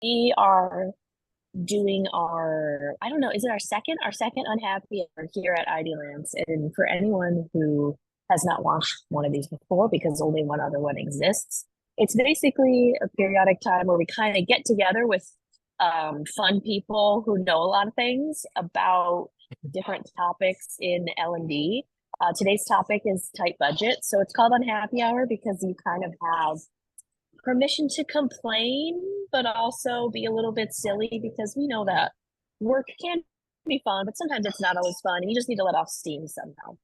We are doing I don't know, is it our second unhappy hour here at IDLance? And for anyone who has not watched one of these before, because only one other one exists, it's basically a periodic time where we kind of get together with fun people who know a lot of things about different topics in L&D. Today's topic is tight budget, so it's called Unhappy Hour because you kind of have permission to complain, but also be a little bit silly because we know that work can be fun, but sometimes it's not always fun, and you just need to let off steam somehow.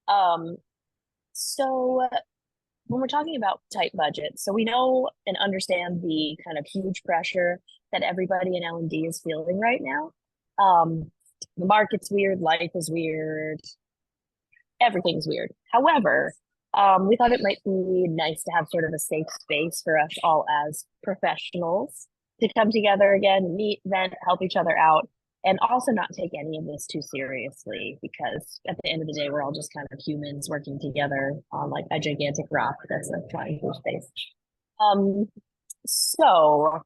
Um, so when we're talking about tight budgets, so we know and understand the kind of huge pressure that everybody in L&D is feeling right now. The market's weird, life is weird, everything's weird. However, we thought it might be nice to have sort of a safe space for us all as professionals to come together again, meet, vent, help each other out, and also not take any of this too seriously because at the end of the day, we're all just kind of humans working together on like a gigantic rock that's like flying through space. Um, so,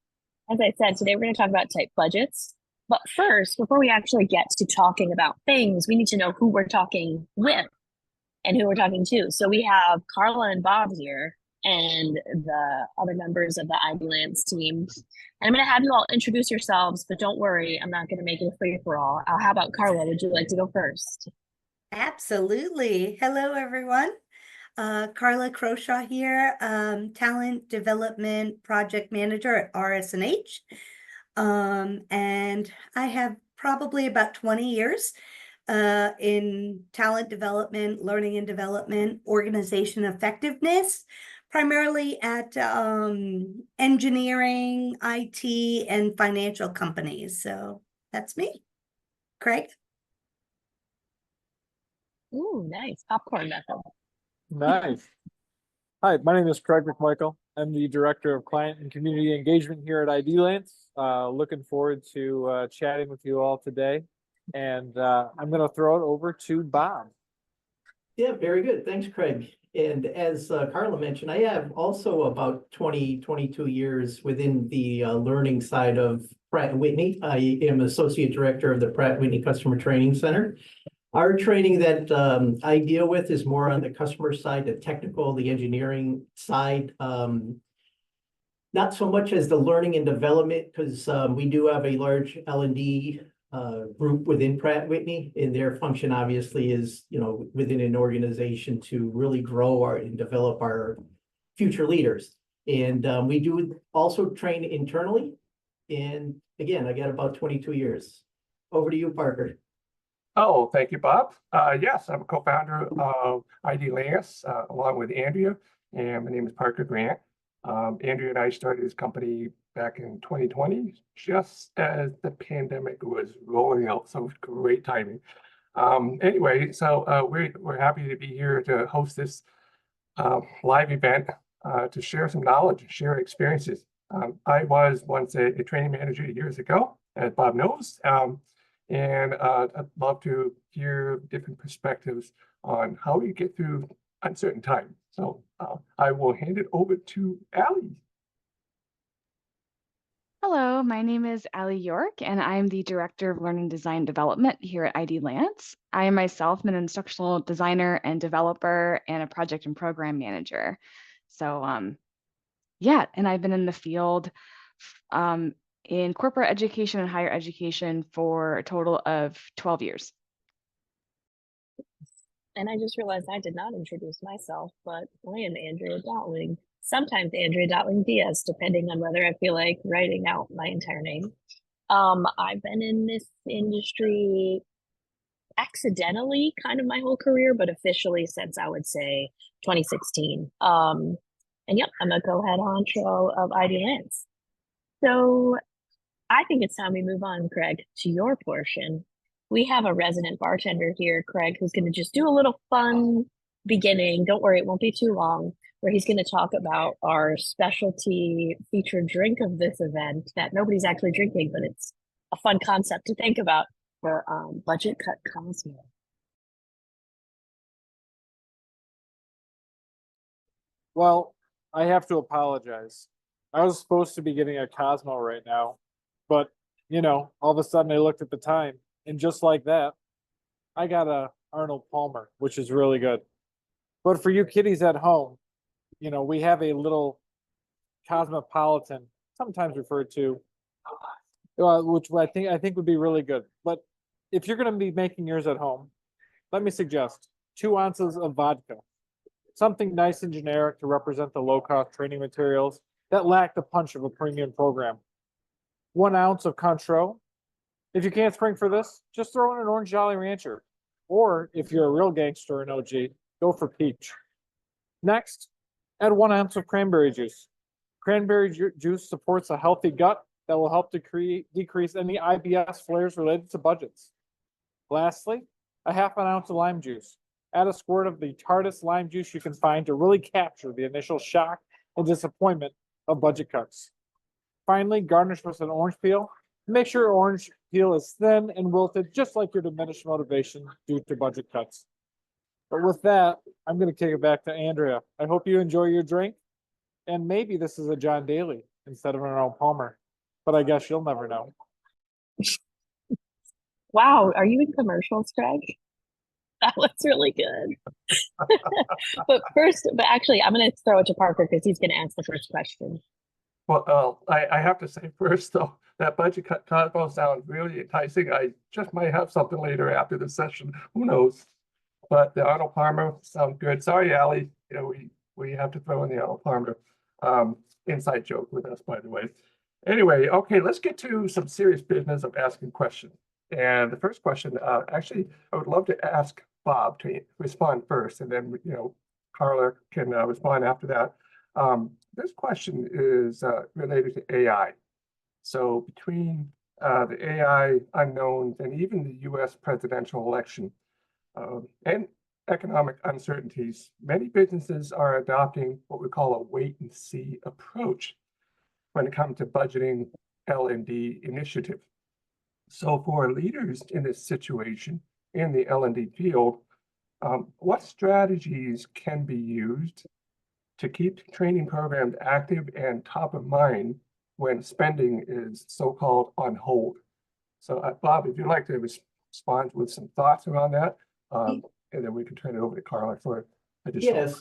as I said, today we're going to talk about tight budgets. But first, before we actually get to talking about things, we need to know who we're talking with and who we're talking to. So we have Carla and Bob here and the other members of the IDLance team. And I'm going to have you all introduce yourselves, but don't worry, I'm not going to make it a free for all. How about Carla? Would you like to go first? Absolutely. Hello, everyone. Carla Crowshaw here, Talent Development Project Manager at RS&H. And I have probably about 20 years in talent development, learning and development, organization effectiveness, primarily at engineering, IT, and financial companies. So that's me. Craig? Ooh, nice. Popcorn method. Nice. Hi, my name is Craig McMichael. I'm the Director of Client and Community Engagement here at IDLance. Looking forward to chatting with you all today. And I'm going to throw it over to Bob. Yeah, very good. Thanks, Craig. And as Carla mentioned, I have also about 22 years within the learning side of Pratt Whitney. I am Associate Director of the Pratt Whitney Customer Training Center. Our training that I deal with is more on the customer side, the technical, the engineering side. Not so much as the learning and development, because we do have a large L&D group within Pratt Whitney, and their function obviously is, within an organization to really grow and develop our future leaders. And we do also train internally. And again, I got about 22 years. Over to you, Parker. Oh, thank you, Bob. Yes, I'm a co-founder of IDLance along with Andrea, and my name is Parker Grant. Andrea and I started this company back in 2020, just as the pandemic was rolling out, so great timing. Anyway, so we're happy to be here to host this live event to share some knowledge and share experiences. I was once a training manager years ago, as Bob knows. And I'd love to hear different perspectives on how we get through uncertain times. So I will hand it over to Allie. Hello, my name is Allie York, and I'm the Director of Learning Design Development here at IDLance. I am myself an instructional designer and developer and a project and program manager. So yeah, and I've been in the field in corporate education and higher education for a total of 12 years. And I just realized I did not introduce myself, but I am Andrea Dotling. Sometimes Andrea Dotling Diaz, depending on whether I feel like writing out my entire name. I've been in this industry accidentally kind of my whole career, but officially since I would say 2016. And yep, I'm a co-head honcho of IDLance. So I think it's time we move on, Craig, to your portion. We have a resident bartender here, Craig, who's going to just do a little fun beginning. Don't worry, it won't be too long, where he's going to talk about our specialty featured drink of this event that nobody's actually drinking, but it's a fun concept to think about for Budget Cut Cosmo. Well, I have to apologize. I was supposed to be getting a Cosmo right now, but all of a sudden I looked at the time, and just like that, I got a Arnold Palmer, which is really good. But for you kiddies at home, we have a little Cosmopolitan, sometimes referred to, which I think would be really good. But if you're going to be making yours at home, let me suggest 2 ounces of vodka, something nice and generic to represent the low-cost training materials that lack the punch of a premium program. 1 ounce of Cointreau. If you can't spring for this, just throw in an Orange Jolly Rancher. Or if you're a real gangster and OG, go for peach. Next, add 1 ounce of cranberry juice. Cranberry juice supports a healthy gut that will help decrease any IBS flares related to budgets. Lastly, a half an ounce of lime juice. Add a squirt of the tartest lime juice you can find to really capture the initial shock and disappointment of budget cuts. Finally, garnish with an orange peel. Make sure your orange peel is thin and wilted, just like your diminished motivation due to budget cuts. But with that, I'm going to kick it back to Andrea. I hope you enjoy your drink. And maybe this is a John Daly instead of an Arnold Palmer. But I guess you'll never know. Wow, are you in commercials, Craig? That was really good. But actually, I'm going to throw it to Parker because he's going to ask the first question. Well, I have to say first, though, that budget cut combo sounds really enticing. I just might have something later after the session. Who knows? But the Arnold Palmer sounds good. Sorry, Allie. We have to throw in the Arnold Palmer inside joke with us, by the way. Anyway, okay, let's get to some serious business of asking questions. And the first question, actually, I would love to ask Bob to respond first, and then Carla can respond after that. This question is related to AI. So between the AI unknowns and even the US presidential election and economic uncertainties, many businesses are adopting what we call a wait and see approach when it comes to budgeting L&D initiative. So for leaders in this situation in the L&D field, what strategies can be used to keep training programs active and top of mind when spending is so-called on hold? So Bob, if you'd like to respond with some thoughts around that, and then we can turn it over to Carla for additional.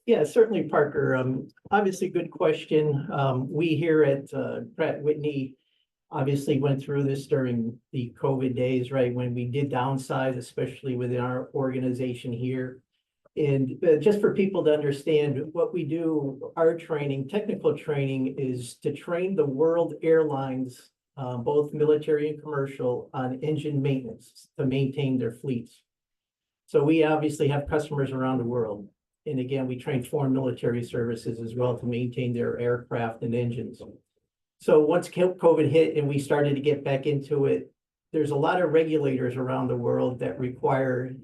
Yes, certainly, Parker. Obviously, good question. We here at Pratt Whitney obviously went through this during the COVID days, right? When we did downsize, especially within our organization here. And just for people to understand what we do, our training, technical training, is to train the world airlines, both military and commercial, on engine maintenance to maintain their fleets. So we obviously have customers around the world. And again, we train foreign military services as well to maintain their aircraft and engines. So once COVID hit and we started to get back into it, there's a lot of regulators around the world that require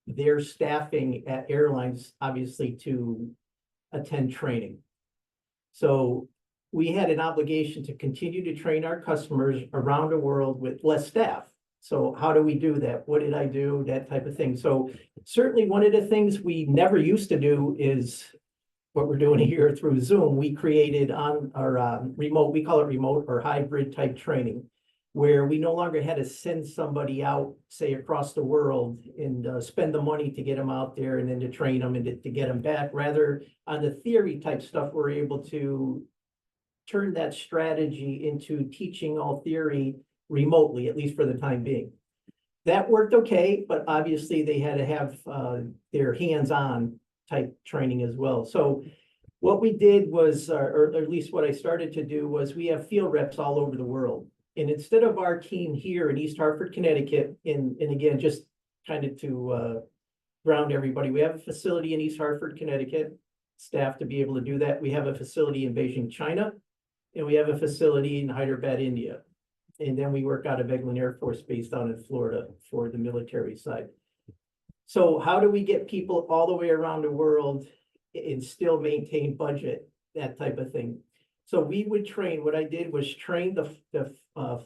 their staffing at airlines, obviously, to attend training. So we had an obligation to continue to train our customers around the world with less staff. So how do we do that? What did I do? That type of thing. So certainly one of the things we never used to do is what we're doing here through Zoom. We created on our remote, we call it remote or hybrid type training, where we no longer had to send somebody out, say, across the world and spend the money to get them out there and then to train them and to get them back. Rather, on the theory type stuff, we're able to turn that strategy into teaching all theory remotely, at least for the time being. That worked okay, but obviously they had to have their hands-on type training as well. So what we did was, or at least what I started to do was, we have field reps all over the world. And instead of our team here in East Hartford, Connecticut, and again, just kind of to ground everybody, we have a facility in East Hartford, Connecticut, staff to be able to do that. We have a facility in Beijing, China, and we have a facility in Hyderabad, India. And then we work out of Eglin Air Force Base down in Florida for the military side. So how do we get people all the way around the world and still maintain budget, that type of thing? So we would train, what I did was train the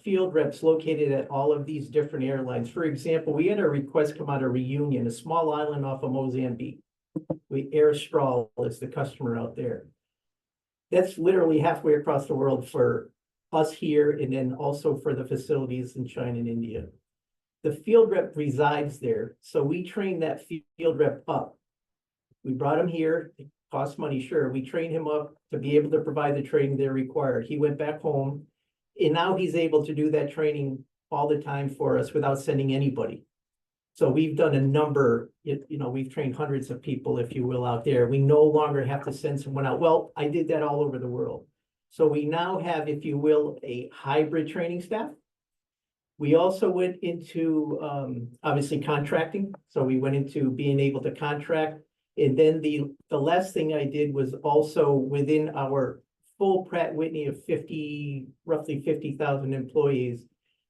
field reps located at all of these different airlines. For example, we had a request come out of Reunion, a small island off of Mozambique. Air Strahl is the customer out there. That's literally halfway across the world for us here, and then also for the facilities in China and India. The field rep resides there, so we train that field rep up. We brought him here, it costs money, sure. We trained him up to be able to provide the training they're required. He went back home, and now he's able to do that training all the time for us without sending anybody. So we've done a number, we've trained hundreds of people, if you will, out there. We no longer have to send someone out. Well, I did that all over the world. So we now have, if you will, a hybrid training staff. We also went into, obviously, contracting. So we went into being able to contract. And then the last thing I did was also within our full Pratt Whitney of roughly 50,000 employees,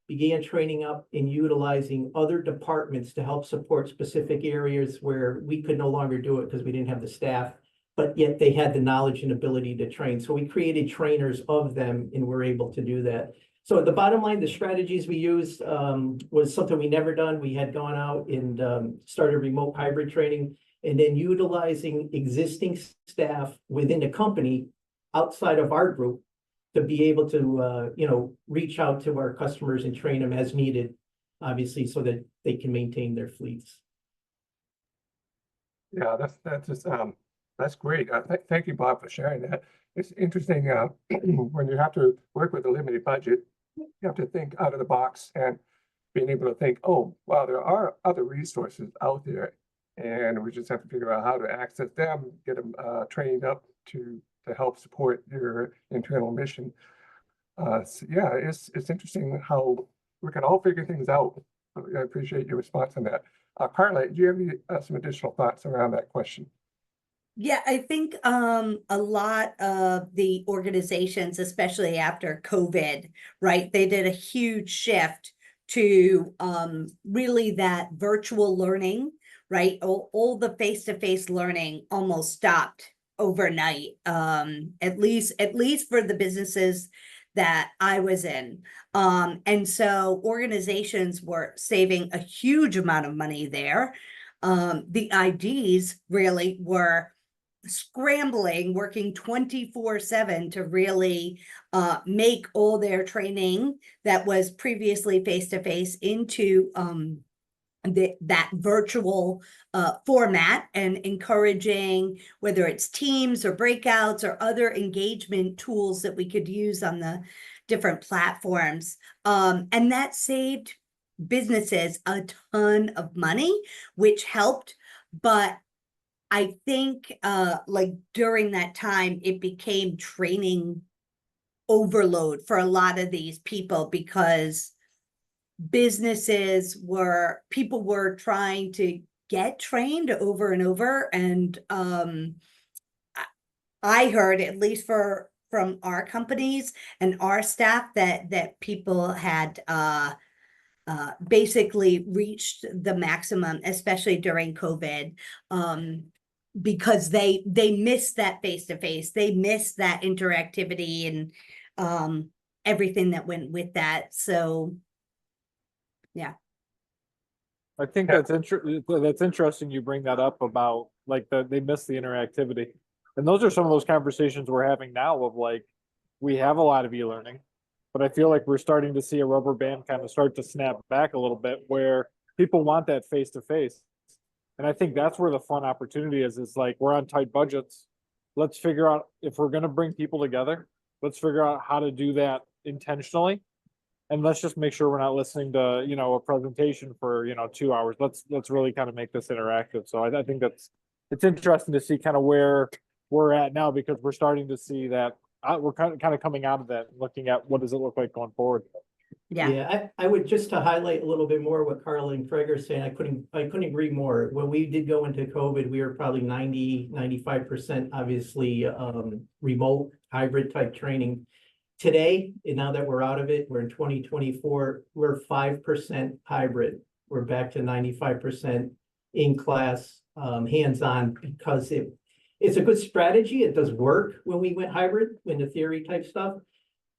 began training up and utilizing other departments to help support specific areas where we could no longer do it because we didn't have the staff, but yet they had the knowledge and ability to train. So we created trainers of them, and we're able to do that. So the bottom line, the strategies we used was something we never done. We had gone out and started remote hybrid training, and then utilizing existing staff within the company outside of our group to be able to, reach out to our customers and train them as needed, obviously, so that they can maintain their fleets. Yeah, that's great. Thank you, Bob, for sharing that. It's interesting when you have to work with a limited budget, you have to think out of the box and being able to think, oh, wow, there are other resources out there, and we just have to figure out how to access them, get them trained up to help support your internal mission. So yeah, it's interesting how we can all figure things out. I appreciate your response on that. Carla, do you have any, some additional thoughts around that question? Yeah, I think a lot of the organizations, especially after COVID, right, they did a huge shift to really that virtual learning, right? All the face-to-face learning almost stopped overnight, at least for the businesses that I was in. And so organizations were saving a huge amount of money there. The IDs really were scrambling, working 24/7 to really make all their training that was previously face-to-face into that virtual format, and encouraging whether it's teams or breakouts or other engagement tools that we could use on the different platforms. And that saved businesses a ton of money, which helped. But I think like during that time, it became training overload for a lot of these people, because people were trying to get trained over and over. And I heard, at least from our companies and our staff, that people had basically reached the maximum, especially during COVID, because they missed that face-to-face, they missed that interactivity and everything that went with that. So yeah. I think that's interesting you bring that up about like they miss the interactivity. And those are some of those conversations we're having now of like, we have a lot of e-learning, but I feel like we're starting to see a rubber band kind of start to snap back a little bit, where people want that face-to-face. And I think that's where the fun opportunity is like, we're on tight budgets. Let's figure out, if we're going to bring people together, let's figure out how to do that intentionally. And let's just make sure we're not listening to, a presentation for, 2 hours. Let's really kind of make this interactive. So I think it's interesting to see kind of where we're at now, because we're starting to see that we're kind of coming out of that and looking at what does it look like going forward. Yeah. I would, just to highlight a little bit more what Carl and Craig are saying, I couldn't agree more. When we did go into COVID, we were probably 95% obviously remote hybrid type training. Today, and now that we're out of it, we're in 2024, we're 5% hybrid. We're back to 95% in class, hands-on, because it's a good strategy. It does work when we went hybrid, in the theory type stuff,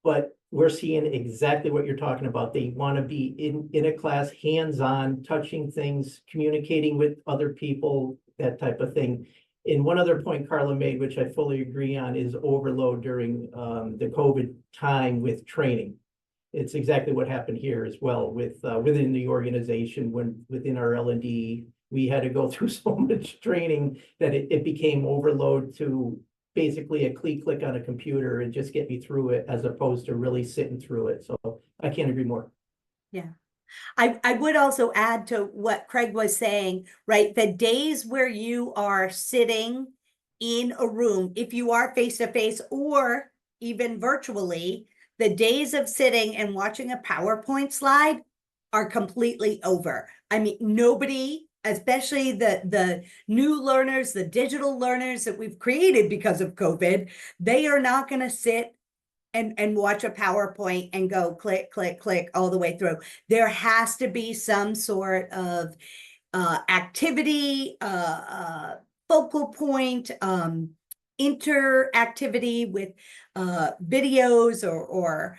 but we're seeing exactly what you're talking about. They want to be in a class, hands-on, touching things, communicating with other people, that type of thing. And one other point Carla made, which I fully agree on, is overload during the COVID time with training. It's exactly what happened here as well with within the organization. When within our L&D, we had to go through so much training that it became overload to basically a click on a computer and just get me through it, as opposed to really sitting through it. So I can't agree more. Yeah. I would also add to what Craig was saying, right? The days where you are sitting in a room, if you are face to face or even virtually, the days of sitting and watching a PowerPoint slide are completely over. I mean, nobody, especially the new learners, the digital learners that we've created because of COVID, they are not going to sit and watch a PowerPoint and go click, click, click all the way through. There has to be some sort of activity, focal point, interactivity with videos or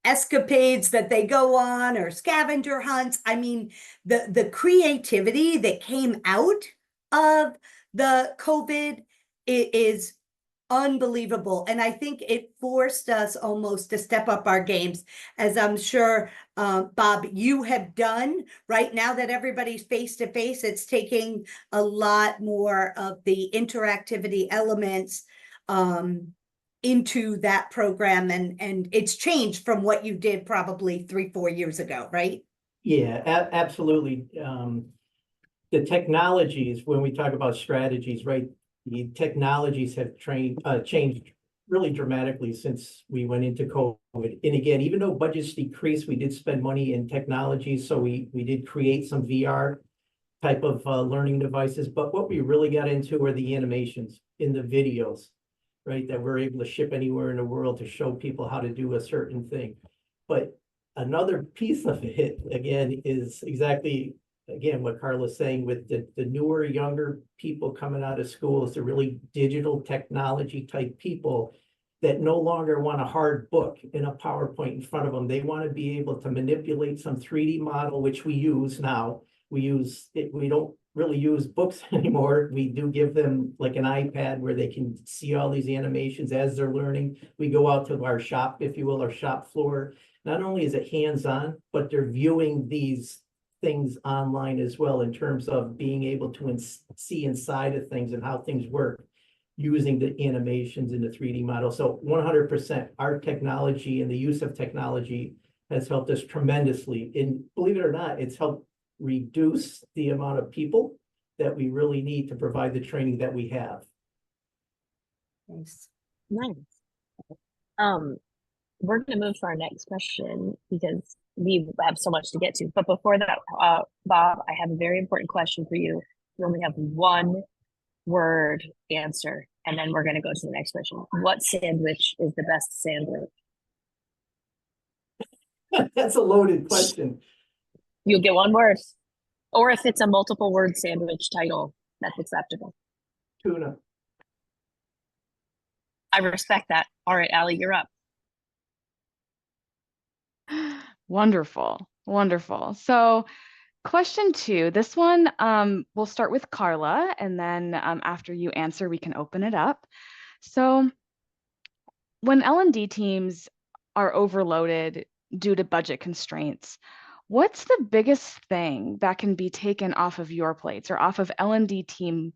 escapades that they go on, or scavenger hunts. I mean, the creativity that came out of the COVID is unbelievable. And I think it forced us almost to step up our games, as I'm sure, Bob, you have done. Right now that everybody's face to face, it's taking a lot more of the interactivity elements into that program. And it's changed from what you did probably 3-4 years ago, right? Yeah, absolutely. The technologies, when we talk about strategies, right? The technologies have changed really dramatically since we went into COVID. And again, even though budgets decreased, we did spend money in technology. So we did create some VR type of learning devices. But what we really got into were the animations in the videos, right? That we're able to ship anywhere in the world to show people how to do a certain thing. But another piece of it, again, is exactly again, what Carla's saying with the newer, younger people coming out of schools, the really digital technology type people that no longer want a hard book and a PowerPoint in front of them. They want to be able to manipulate some 3D model, which we use now. We use it, we don't really use books anymore. We do give them like an iPad where they can see all these animations as they're learning. We go out to our shop, if you will, our shop floor. Not only is it hands-on, but they're viewing these things online as well, in terms of being able to see inside of things and how things work using the animations in the 3D model. So 100% our technology and the use of technology has helped us tremendously. And believe it or not, it's helped reduce the amount of people that we really need to provide the training that we have. Nice. Nice. We're going to move to our next question because we have so much to get to. But before that, Bob, I have a very important question for you. We only have one word answer, and then we're going to go to the next question. What sandwich is the best sandwich? That's a loaded question. You'll get one word. Or if it's a multiple word sandwich title, that's acceptable. Tuna. I respect that. All right, Allie, you're up. Wonderful, wonderful. So question 2, this one, we'll start with Carla, and then after you answer, we can open it up. So when L&D teams are overloaded due to budget constraints, what's the biggest thing that can be taken off of your plates or off of L&D team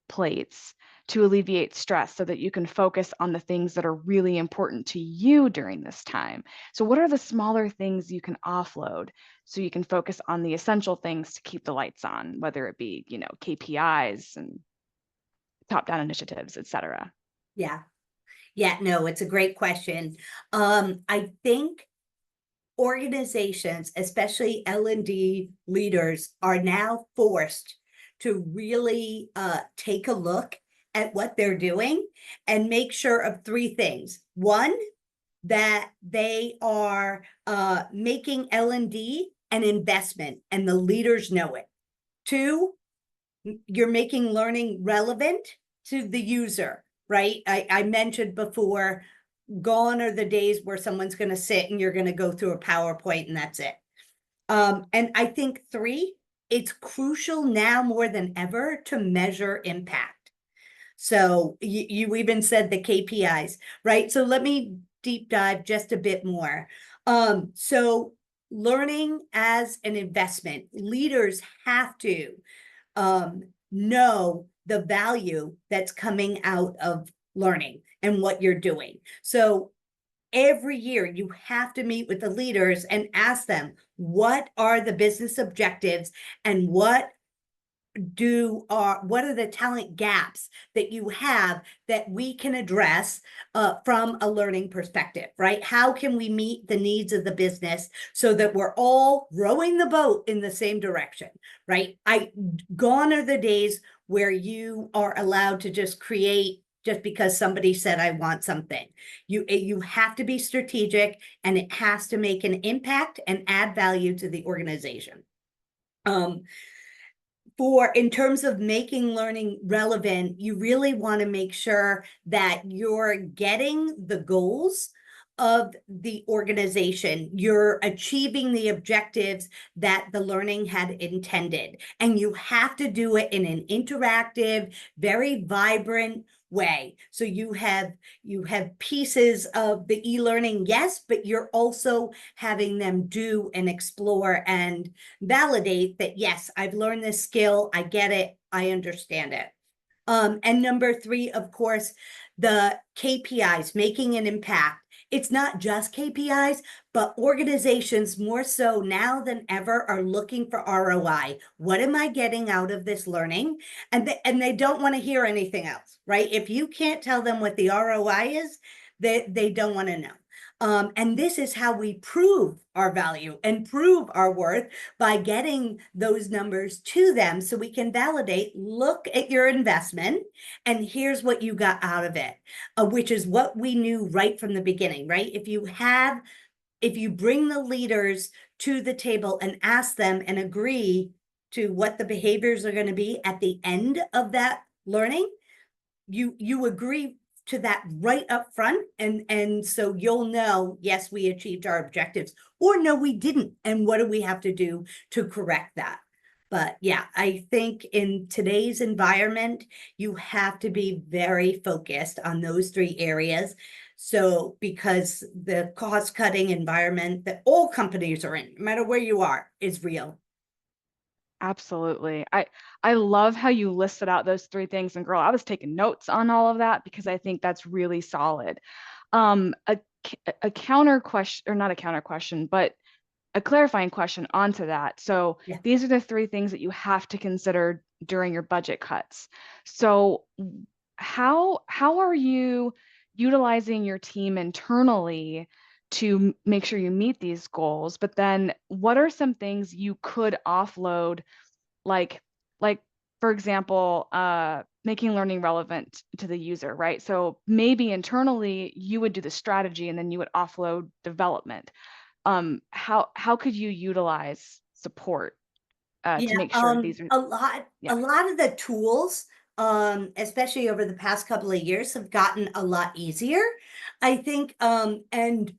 plates to alleviate stress so that you can focus on the things that are really important to you during this time? So what are the smaller things you can offload so you can focus on the essential things to keep the lights on, whether it be, you know, KPIs and top-down initiatives, et cetera? Yeah, no, it's a great question. I think organizations, especially L&D leaders, are now forced to really take a look at what they're doing and make sure of 3 things. One, that they are making L&D an investment and the leaders know it. 2, you're making learning relevant to the user, right? I mentioned before, gone are the days where someone's going to sit and you're going to go through a PowerPoint and that's it. And I think 3 it's crucial now more than ever to measure impact. So you even said the KPIs, right? So let me deep dive just a bit more. So learning as an investment, leaders have to know the value that's coming out of learning and what you're doing. So every year you have to meet with the leaders and ask them, what are the business objectives and what are the talent gaps that you have that we can address from a learning perspective, right? How can we meet the needs of the business so that we're all rowing the boat in the same direction, right? Gone are the days where you are allowed to just create just because somebody said I want something. You have to be strategic, and it has to make an impact and add value to the organization. In terms of making learning relevant, you really want to make sure that you're getting the goals of the organization, you're achieving the objectives that the learning had intended, and you have to do it in an interactive, very vibrant way. So you have pieces of the e-learning, yes, but you're also having them do and explore and validate that, yes, I've learned this skill, I get it, I understand it. And number 3, of course, the KPIs, making an impact. It's not just KPIs, but organizations more so now than ever are looking for ROI. What am I getting out of this learning? And they don't want to hear anything else, right? If you can't tell them what the ROI is, they don't want to know. And this is how we prove our value and prove our worth, by getting those numbers to them so we can validate, look at your investment, and here's what you got out of it, which is what we knew right from the beginning, right? If you bring the leaders to the table and ask them and agree to what the behaviors are going to be at the end of that learning, you agree to that right up front, and so you'll know, yes, we achieved our objectives, or no, we didn't, and what do we have to do to correct that? But yeah, I think in today's environment, you have to be very focused on those 3 areas. So because the cost-cutting environment that all companies are in, no matter where you are, is real. Absolutely. I love how you listed out those 3 things, and girl, I was taking notes on all of that because I think that's really solid. A counter question, or not a counter question, but a clarifying question onto that. So Yeah. these are the 3 things that you have to consider during your budget cuts. So how are you utilizing your team internally to make sure you meet these goals? But then what are some things you could offload, like for example, making learning relevant to the user, right? So maybe internally you would do the strategy and then you would offload development. How could you utilize support to make sure these are, a lot of the tools, especially over the past couple of years, have gotten a lot easier, I think. And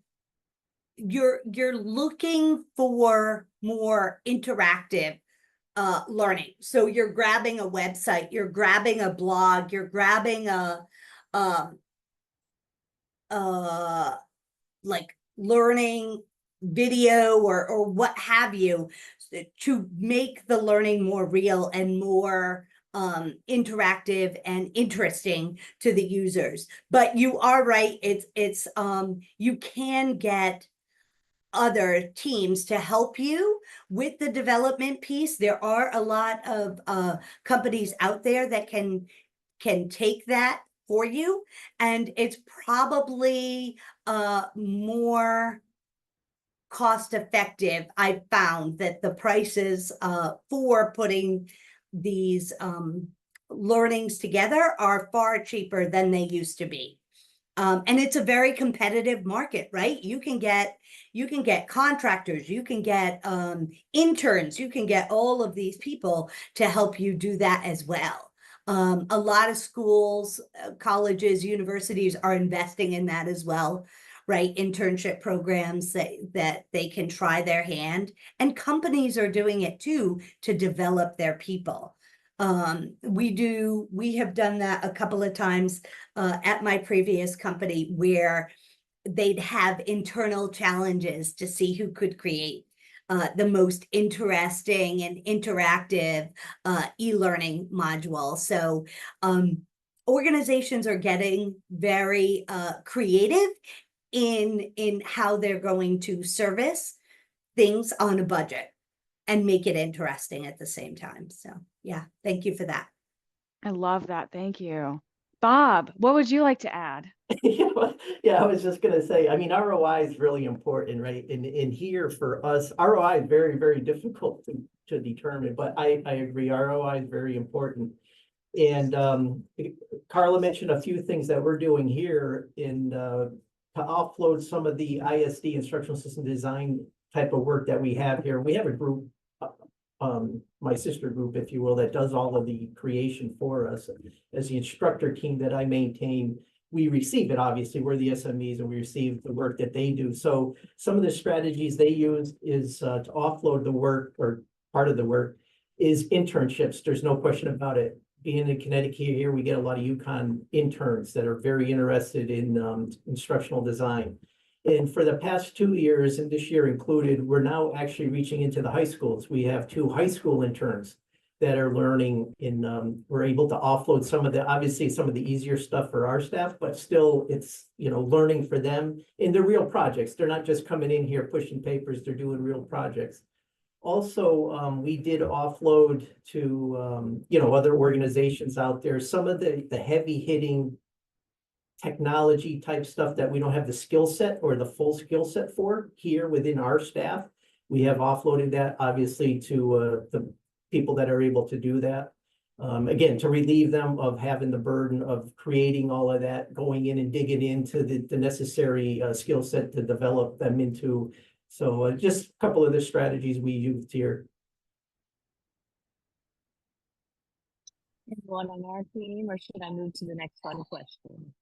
you're looking for more interactive learning. So you're grabbing a website, you're grabbing a blog, you're grabbing a like learning video or what have you, to make the learning more real and more interactive and interesting to the users. But you are right, it's you can get other teams to help you with the development piece. There are a lot of companies out there that can take that for you, and it's probably more cost effective. I've found that the prices for putting these learnings together are far cheaper than they used to be. And it's a very competitive market, right? You can get contractors, you can get interns, you can get all of these people to help you do that as well. A lot of schools, colleges, universities are investing in that as well. right? Internship programs that they can try their hand, and companies are doing it too to develop their people. We have done that a couple of times at my previous company, where they'd have internal challenges to see who could create the most interesting and interactive e-learning module. So organizations are getting very creative in how they're going to service things on a budget and make it interesting at the same time. So yeah, thank you for that. I love that. Thank you. Bob, what would you like to add? Yeah, I was just gonna say, I mean, ROI is really important, right? And here for us, ROI is very, very difficult to determine, but I agree, ROI is very important. And Carla mentioned a few things that we're doing here in to offload some of the ISD, instructional system design type of work that we have here. We have a group, my sister group, if you will, that does all of the creation for us. As the instructor team that I maintain, we receive it, obviously, we're the SMEs and we receive the work that they do. So some of the strategies they use is to offload the work, or part of the work is internships. There's no question about it. Being in Connecticut here, we get a lot of UConn interns that are very interested in instructional design. And for the past 2 years, and this year included, we're now actually reaching into the high schools. We have 2 high school interns that are learning in, we're able to offload some of the, obviously some of the easier stuff for our staff, but still it's, you know, learning for them in the real projects. They're not just coming in here pushing papers, they're doing real projects. Also, we did offload to, you know, other organizations out there, some of the heavy hitting technology type stuff that we don't have the skill set or the full skill set for here within our staff. We have offloaded that obviously to the people that are able to do that. Again, to relieve them of having the burden of creating all of that, going in and digging into the necessary skill set to develop them into. So just a couple of the strategies we used here. Anyone on our team, or should I move to the next fun question?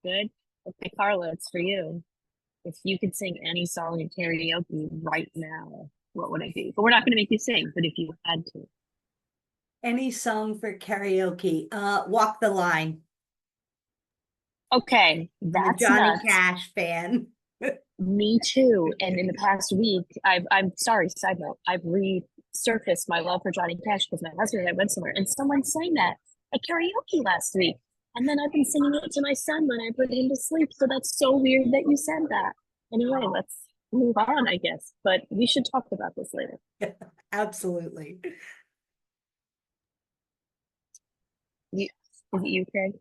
Good. Okay, Carla, it's for you. If you could sing any song in karaoke right now, what would it be? But we're not going to make you sing, but if you had to. Any song for karaoke? Walk the Line. Okay, I'm a that's Johnny nuts. Cash fan. Me too. And in the past week, I'm sorry, side note, I've resurfaced my love for Johnny Cash because my husband and I went somewhere and someone sang that at karaoke last week. And then I've been singing it to my son when I put him to sleep. So that's so weird that you said that. Anyway, let's move on, I guess. But we should talk about this later. Absolutely. Is it you, Craig?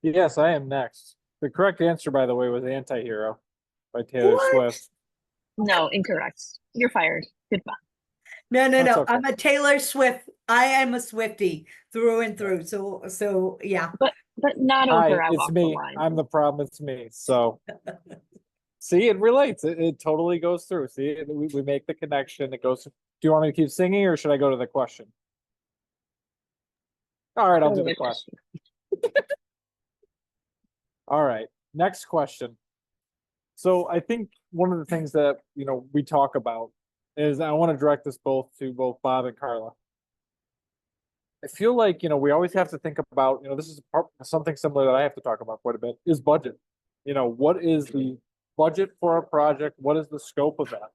Yes, I am next. The correct answer, by the way, was Anti-Hero by Taylor What? Swift. No, incorrect. You're fired. Goodbye. No. That's okay. I'm a Taylor Swift. I am a Swiftie through and through. So yeah. But not Hi, over I it's Walk the me. Line. I'm the problem. It's me. So, see, it relates. It totally goes through. See, we make the connection. It goes. Do you want me to keep singing, or should I go to the question? All right, I'll do the question. All right, next question. So I think one of the things that, you know, we talk about is, I want to direct this to both Bob and Carla. I feel like, you know, we always have to think about, you know, this is something similar that I have to talk about quite a bit, is budget. You know, what is the budget for a project? What is the scope of that?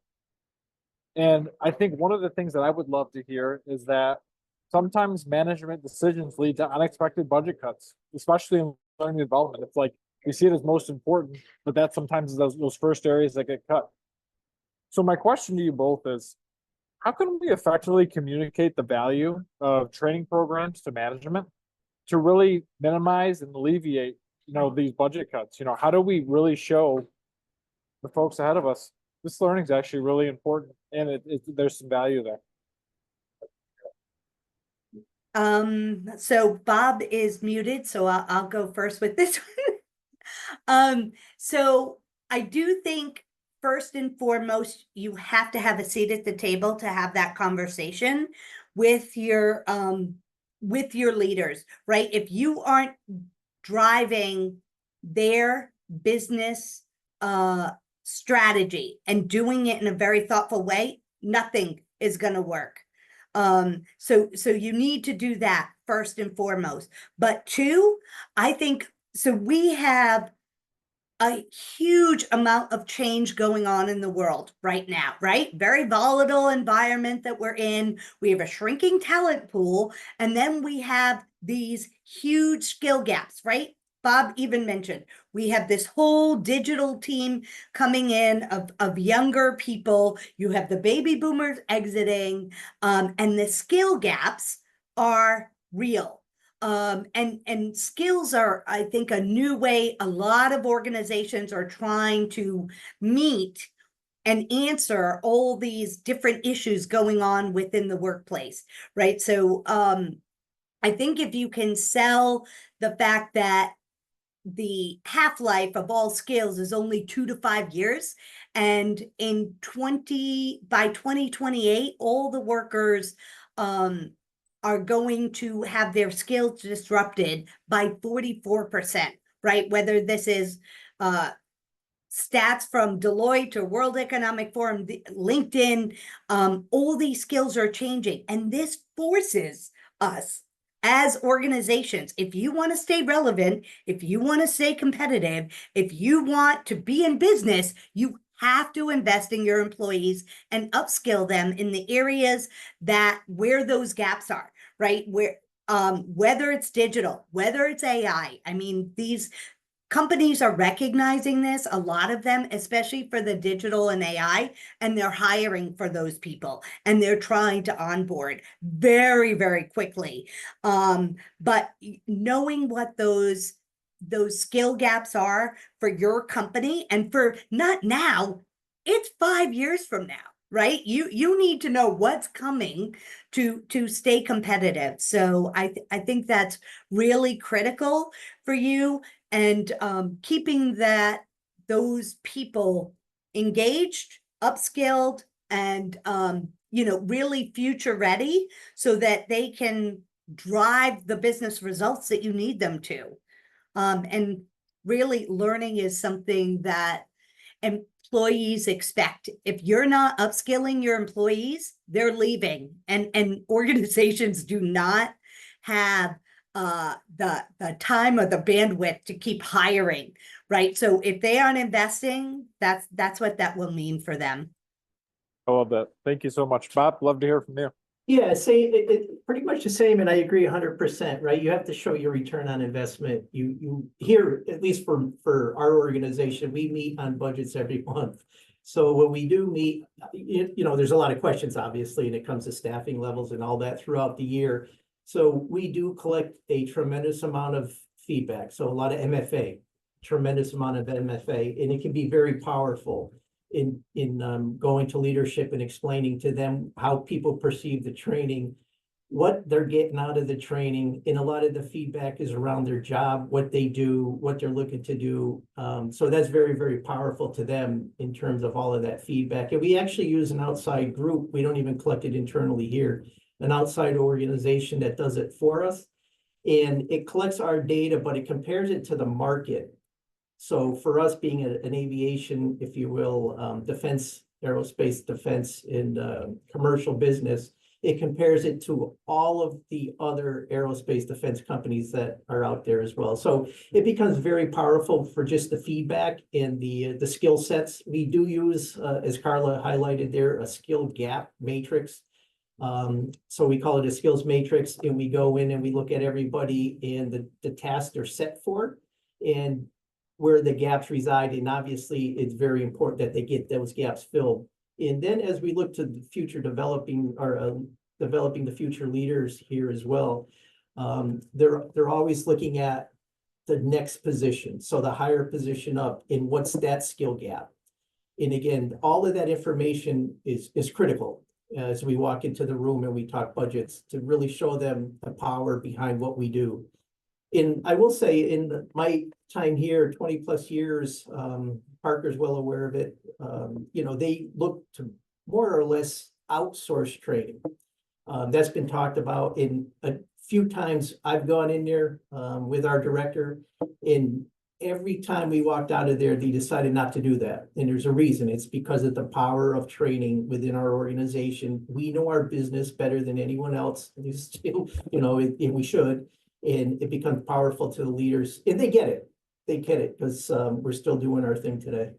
And I think one of the things that I would love to hear is that sometimes management decisions lead to unexpected budget cuts, especially in learning and development. It's like we see it as most important, but that sometimes is those first areas that get cut. So my question to you both is, how can we effectively communicate the value of training programs to management to really minimize and alleviate, you know, these budget cuts? You know, how do we really show the folks ahead of us this learning is actually really important, and there's some value there? So Bob is muted, so I'll go first with this one. So I do think first and foremost, you have to have a seat at the table to have that conversation with your leaders, right? If you aren't driving their business strategy and doing it in a very thoughtful way, nothing is going to work. So you need to do that first and foremost. But two, I think, so we have a huge amount of change going on in the world right now, right? Very volatile environment that we're in. We have a shrinking talent pool, and then we have these huge skill gaps, right? Bob even mentioned we have this whole digital team coming in of younger people. You have the baby boomers exiting, and the skill gaps are real. And skills are, I think, a new way a lot of organizations are trying to meet and answer all these different issues going on within the workplace, right? So I think if you can sell the fact that the half-life of all skills is only 2 to 5 years, and by 2028 all the workers are going to have their skills disrupted by 44%, right? Whether this is stats from Deloitte or World Economic Forum, LinkedIn, all these skills are changing. And this forces us as organizations, if you want to stay relevant, if you want to stay competitive, if you want to be in business, you have to invest in your employees and upskill them in the areas where those gaps are, right? Whether it's digital, whether it's AI. I mean, these companies are recognizing this, a lot of them, especially for the digital and AI, and they're hiring for those people, and they're trying to onboard very, very quickly. But knowing what those skill gaps are for your company, and for not now, it's 5 years from now, right? You need to know what's coming to stay competitive. So I think that's really critical for you, and keeping those people engaged, upskilled, and really future ready, so that they can drive the business results that you need them to. And really, learning is something that employees expect. If you're not upskilling your employees, they're leaving, and organizations do not have the time or the bandwidth to keep hiring, right? So if they aren't investing, that's what that will mean for them. I love that. Thank you so much, Bob. Love to hear from you. Yeah, it pretty much the same, and I agree 100%, right? You have to show your return on investment. You here, at least for our organization, we meet on budgets every month. So when we do meet, there's a lot of questions, obviously, and it comes to staffing levels and all that throughout the year. So we do collect a tremendous amount of feedback. So a lot of MFA, tremendous amount of MFA, and it can be very powerful in going to leadership and explaining to them how people perceive the training, what they're getting out of the training. And a lot of the feedback is around their job, what they do, what they're looking to do. So that's very, very powerful to them in terms of all of that feedback. And we actually use an outside group. We don't even collect it internally here. An outside organization that does it for us, and it collects our data, but it compares it to the market. So for us, being an aviation, if you will, defense, aerospace defense, and commercial business, it compares it to all of the other aerospace defense companies that are out there as well. So it becomes very powerful for just the feedback and the skill sets. We do use, as Carla highlighted there, a skill gap matrix. So we call it a skills matrix, and we go in and we look at everybody and the tasks they're set for and where the gaps reside. And obviously it's very important that they get those gaps filled. And then as we look to the future developing the future leaders here as well, they're always looking at the next position. So the higher position up, and what's that skill gap? And again, all of that information is critical as we walk into the room and we talk budgets, to really show them the power behind what we do. And I will say, in my time here, 20 plus years, Parker's well aware of it. They look to more or less outsource training. That's been talked about. In a few times I've gone in there with our director, and every time we walked out of there, they decided not to do that. And there's a reason. It's because of the power of training within our organization. We know our business better than anyone else. And we should. And it becomes powerful to the leaders. And they get it. They get it because we're still doing our thing today.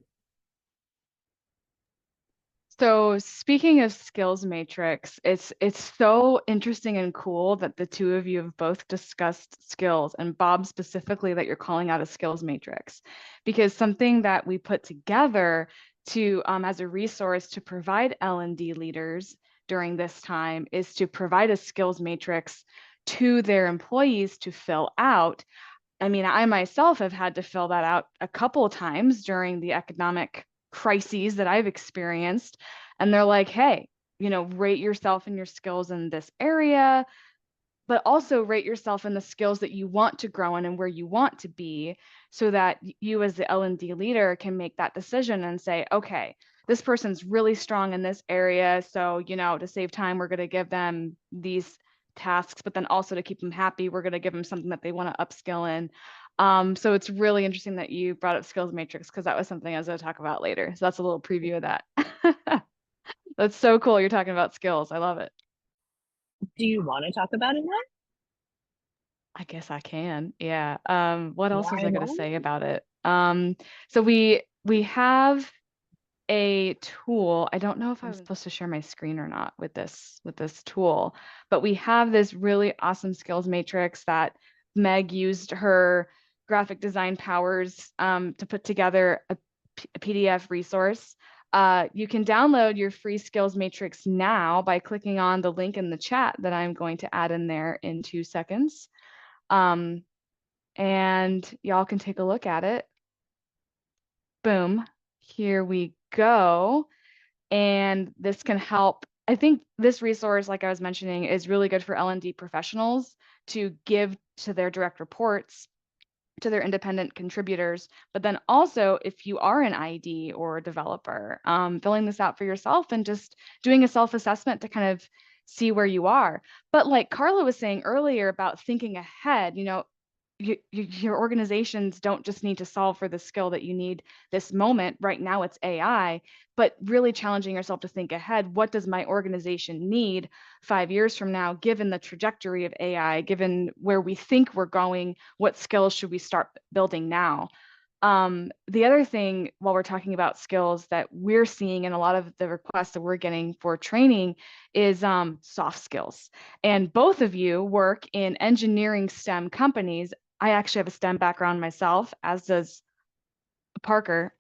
So speaking of skills matrix, it's so interesting and cool that the two of you have both discussed skills, and Bob specifically that you're calling out a skills matrix, because something that we put together to as a resource to provide L&D leaders during this time is to provide a skills matrix to their employees to fill out. I mean, I myself have had to fill that out a couple of times during the economic crises that I've experienced. And they're like, hey, rate yourself and your skills in this area, but also rate yourself in the skills that you want to grow in and where you want to be, so that you as the L&D leader can make that decision and say, okay, this person's really strong in this area. So, to save time, we're going to give them these tasks, but then also to keep them happy, we're going to give them something that they want to upskill in. So it's really interesting that you brought up skills matrix, because that was something I was going to talk about later. So that's a little preview of that. That's so cool. You're talking about skills. I love it. Do you want to talk about it now? I guess I can. Yeah. What else was Why I going to not? say about it? So we have a tool. I don't know if I was supposed to share my screen or not with this tool, but we have this really awesome skills matrix that Meg used her graphic design powers to put together a PDF resource. You can download your free skills matrix now by clicking on the link in the chat that I'm going to add in there in 2 seconds. And y'all can take a look at it. Boom, here we go. And this can help. I think this resource, like I was mentioning, is really good for L&D professionals to give to their direct reports, to their independent contributors, but then also if you are an ID or a developer, filling this out for yourself and just doing a self-assessment to kind of see where you are. But like Carla was saying earlier about thinking ahead, your organizations don't just need to solve for the skill that you need this moment. Right now it's AI, but really challenging yourself to think ahead. What does my organization need 5 years from now, given the trajectory of AI, given where we think we're going? What skills should we start building now? The other thing, while we're talking about skills that we're seeing in a lot of the requests that we're getting for training, is soft skills. And both of you work in engineering STEM companies. I actually have a STEM background myself, as does Parker.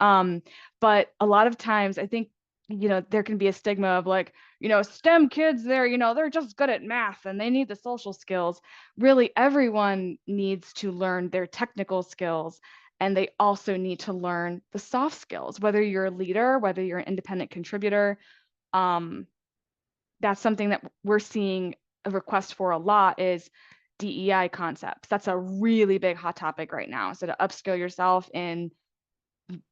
But a lot of times I think, there can be a stigma of like, STEM kids, they're just good at math and they need the social skills. Really, everyone needs to learn their technical skills, and they also need to learn the soft skills, whether you're a leader, whether you're an independent contributor. That's something that we're seeing a request for a lot, is DEI concepts. That's a really big hot topic right now. So to upskill yourself in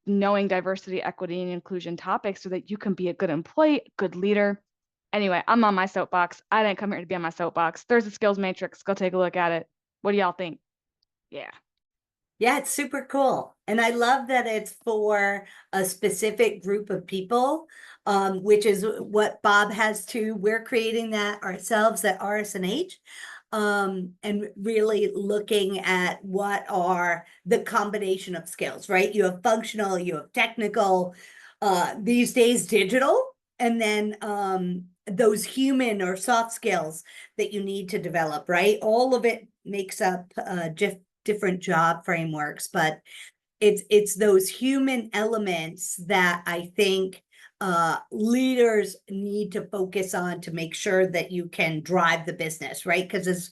knowing diversity, equity, and inclusion topics so that you can be a good employee, good leader. Anyway, I'm on my soapbox. I didn't come here to be on my soapbox. There's a skills matrix. Go take a look at it. What do y'all think? Yeah. Yeah, it's super cool. And I love that it's for a specific group of people, which is what Bob has too. We're creating that ourselves at RS&H, and really looking at what are the combination of skills, right? You have functional, you have technical, these days digital, and then those human or soft skills that you need to develop, right? All of it makes up different job frameworks, but it's those human elements that I think leaders need to focus on to make sure that you can drive the business, right? Because as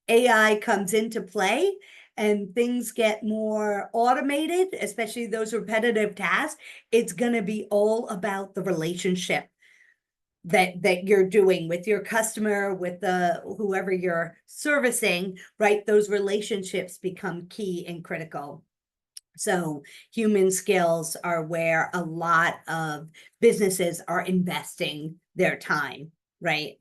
AI comes into play and things get more automated, especially those repetitive tasks, it's going to be all about the relationship that you're doing with your customer, with the whoever you're servicing, right? Those relationships become key and critical. So human skills are where a lot of businesses are investing their time, right?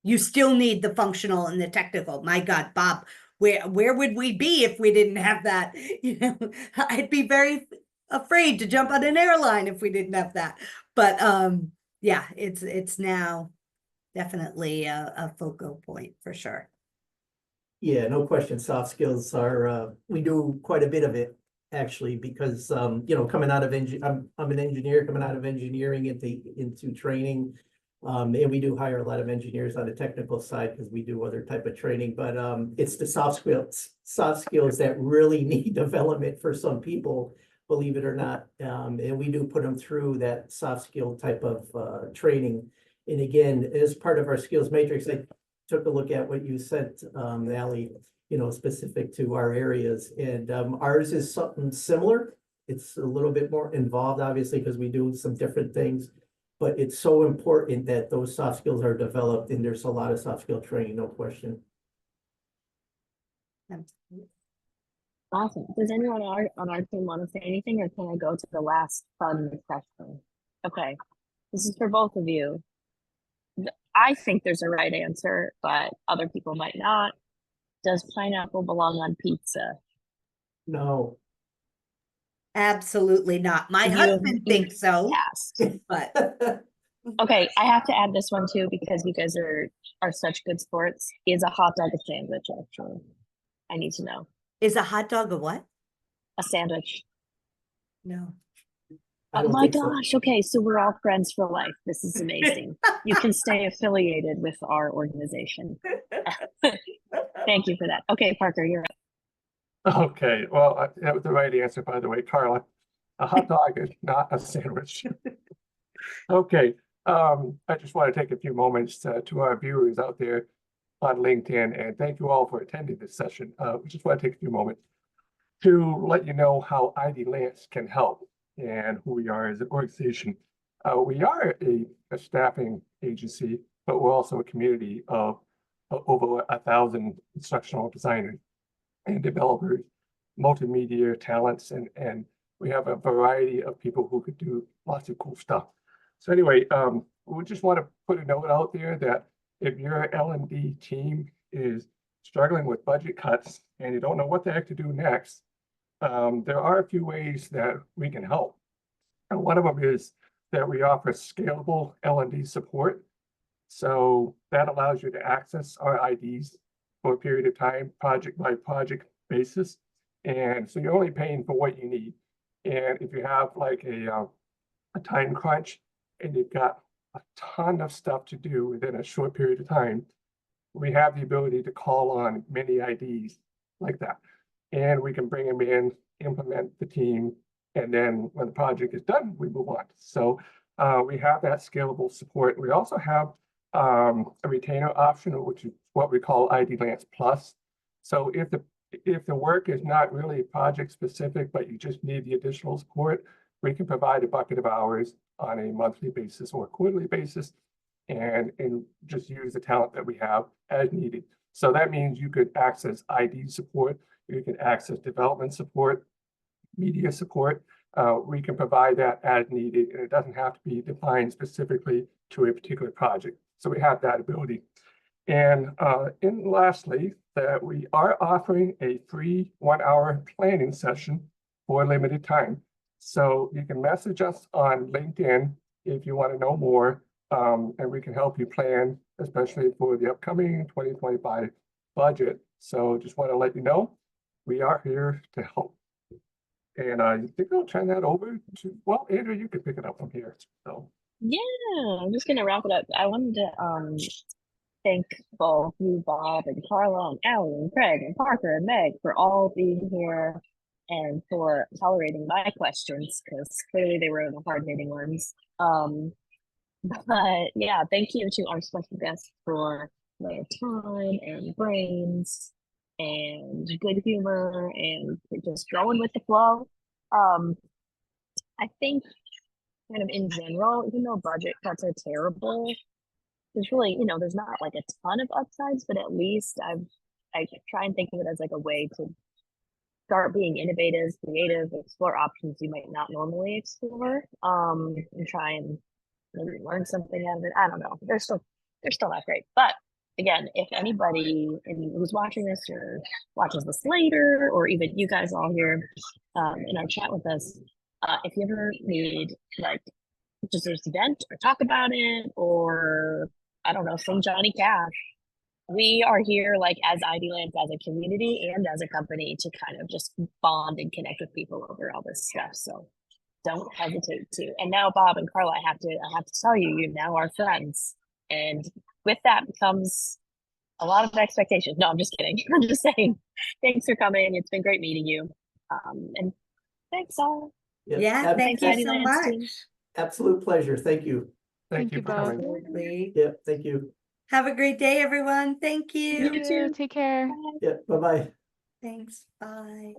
You still need the functional and the technical. My God, Bob, where would we be if we didn't have that? You know, I'd be very afraid to jump on an airline if we didn't have that. But yeah, it's now definitely a focal point for sure. Yeah, no question. Soft skills are, we do quite a bit of it actually, because, coming out of I'm an engineer coming out of engineering into training. And we do hire a lot of engineers on the technical side because we do other type of training, but, it's the soft skills that really need development for some people, believe it or not. And we do put them through that soft skill type of, training. And again, as part of our skills matrix, I took a look at what you sent, Ally, specific to our areas, and ours is something similar. It's a little bit more involved, obviously, because we do some different things, but it's so important that those soft skills are developed, and there's a lot of soft skill training, no question. Awesome. Does anyone on our team want to say anything, or can I go to the last fun question? Okay, this is for both of you. I think there's a right answer, but other people might not. Does pineapple belong on pizza? No. Absolutely not. My You- husband you thinks so, Asked. but Okay, I have to add this one too because you guys are such good sports. Is a hot dog a sandwich? Actually, I need to know. is a hot dog a what? A sandwich. No. I Oh don't my think so. gosh. Okay, so we're all friends for life. This is amazing. You can stay affiliated with our organization. Thank you for that. Okay, Parker, you're up. Okay, well, that was the right answer, by the way, Carla. A hot dog is not a sandwich. Okay, I just want to take a few moments to our viewers out there on LinkedIn, and thank you all for attending this session. We just want to take a few moments to let you know how IDLance can help and who we are as an organization. We are a staffing agency, but we're also a community of over 1,000 instructional designers and developers, multimedia talents, and we have a variety of people who could do lots of cool stuff. So anyway, we just want to put a note out there that if your L&D team is struggling with budget cuts and you don't know what the heck to do next, there are a few ways that we can help. And one of them is that we offer scalable L&D support. So that allows you to access our IDs for a period of time, project by project basis. And so you're only paying for what you need. And if you have like a time crunch and you've got a ton of stuff to do within a short period of time, we have the ability to call on many IDs like that. And we can bring them in, implement the team, and then when the project is done, we move on. So we have that scalable support. We also have a retainer option, which is what we call IDLance Plus. So if the work is not really project specific, but you just need the additional support, we can provide a bucket of hours on a monthly basis or quarterly basis, and just use the talent that we have as needed. So that means you could access ID support, you can access development support, media support. We can provide that as needed, and it doesn't have to be defined specifically to a particular project. So we have that ability. And lastly, that we are offering a free 1-hour planning session for a limited time. So you can message us on LinkedIn if you want to know more, and we can help you plan, especially for the upcoming 2025 budget. So just want to let you know, we are here to help. And I think I'll turn that over to, well, Andrew, you can pick it up from here. So Yeah, I'm just gonna wrap it up. I wanted to thank both you, Bob, and Carla, and Allie, and Craig, and Parker, and Meg for all being here and for tolerating my questions, because clearly they were the hard-hitting ones. But yeah, thank you to our special guests for their time and brains and good humor and just going with the flow. I think kind of in general, even though budget cuts are terrible, there's really, there's not like a ton of upsides, but at least I try and think of it as like a way to start being innovative, creative, explore options you might not normally explore, and try and maybe learn something out of it. I don't know. They're still not great, but again, if anybody who's watching this or watches this later, or even you guys all here in our chat with us, if you ever need like just a vent or talk about it, or I don't know, sing Johnny Cash, we are here like as IDLance, as a community and as a company to kind of just bond and connect with people over all this stuff. So don't hesitate to. And now, Bob and Carla, I have to tell you, you now are friends, and with that comes a lot of expectations. No, I'm just kidding. I'm just saying, thanks for coming. It's been great meeting you. And thanks all. Yeah, thank you so IDLance much. team. Absolute pleasure. Thank you. Thank you for both. coming. Absolutely. Yep, thank you. Have a great day, everyone. Thank you. You too. Take care. Bye. Yep, bye-bye. Thanks. Bye.